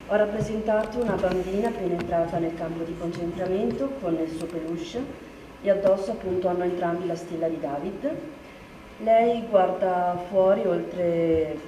Ho rappresentato una bambina appena entrata nel campo di concentramento con il suo peluche e addosso appunto hanno entrambi la stella di David. Lei guarda fuori oltre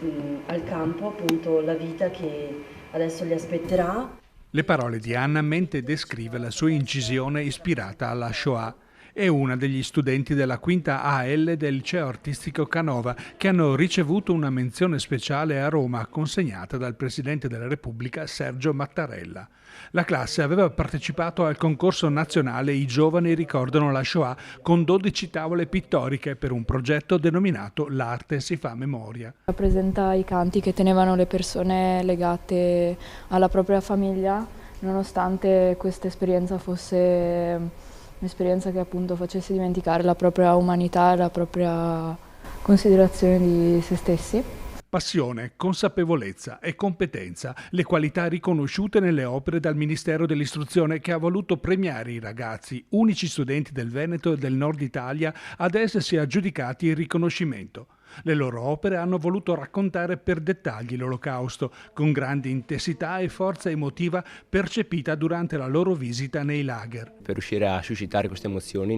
al campo, appunto la vita che adesso li aspetterà. Le parole di Anna mentre descrive la sua incisione ispirata alla Shoah. È una degli studenti della quinta AL del liceo artistico Canova che hanno ricevuto una menzione speciale a Roma consegnata dal Presidente della Repubblica Sergio Mattarella. La classe aveva partecipato al concorso nazionale I giovani ricordano la Shoah con 12 tavole pittoriche per un progetto denominato L'arte si fa memoria. Rappresenta i canti che tenevano le persone legate alla propria famiglia, nonostante questa esperienza fosse un'esperienza che appunto facesse dimenticare la propria umanità e la propria considerazione di se stessi. Passione, consapevolezza e competenza, le qualità riconosciute nelle opere dal Ministero dell'Istruzione che ha voluto premiare i ragazzi, unici studenti del Veneto e del Nord Italia ad essersi aggiudicati il riconoscimento. Le loro opere hanno voluto raccontare per dettagli l'Olocausto, con grande intensità e forza emotiva percepita durante la loro visita nei lager. Per riuscire a suscitare queste emozioni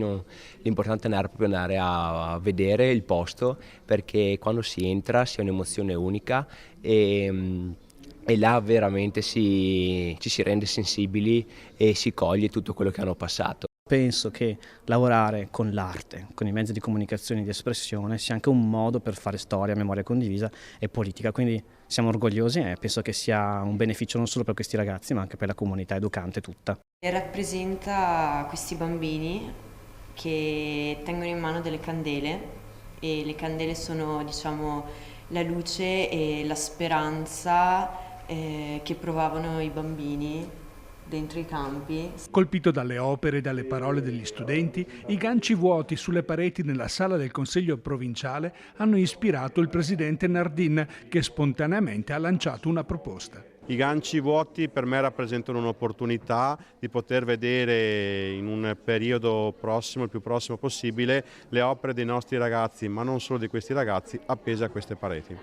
l'importante è proprio andare a vedere il posto, perché quando si entra si ha un'emozione unica e là veramente ci si rende sensibili e si coglie tutto quello che hanno passato. Penso che lavorare con l'arte, con i mezzi di comunicazione e di espressione sia anche un modo per fare storia, memoria condivisa e politica, quindi siamo orgogliosi e penso che sia un beneficio non solo per questi ragazzi ma anche per la comunità educante tutta. Rappresenta questi bambini che tengono in mano delle candele e le candele sono, diciamo, la luce e la speranza che provavano i bambini dentro i campi. Colpito dalle opere e dalle parole degli studenti, i ganci vuoti sulle pareti nella sala del Consiglio provinciale hanno ispirato il presidente Nardin, che spontaneamente ha lanciato una proposta. I ganci vuoti per me rappresentano un'opportunità di poter vedere in un periodo prossimo, il più prossimo possibile, le opere dei nostri ragazzi, ma non solo di questi ragazzi, appese a queste pareti.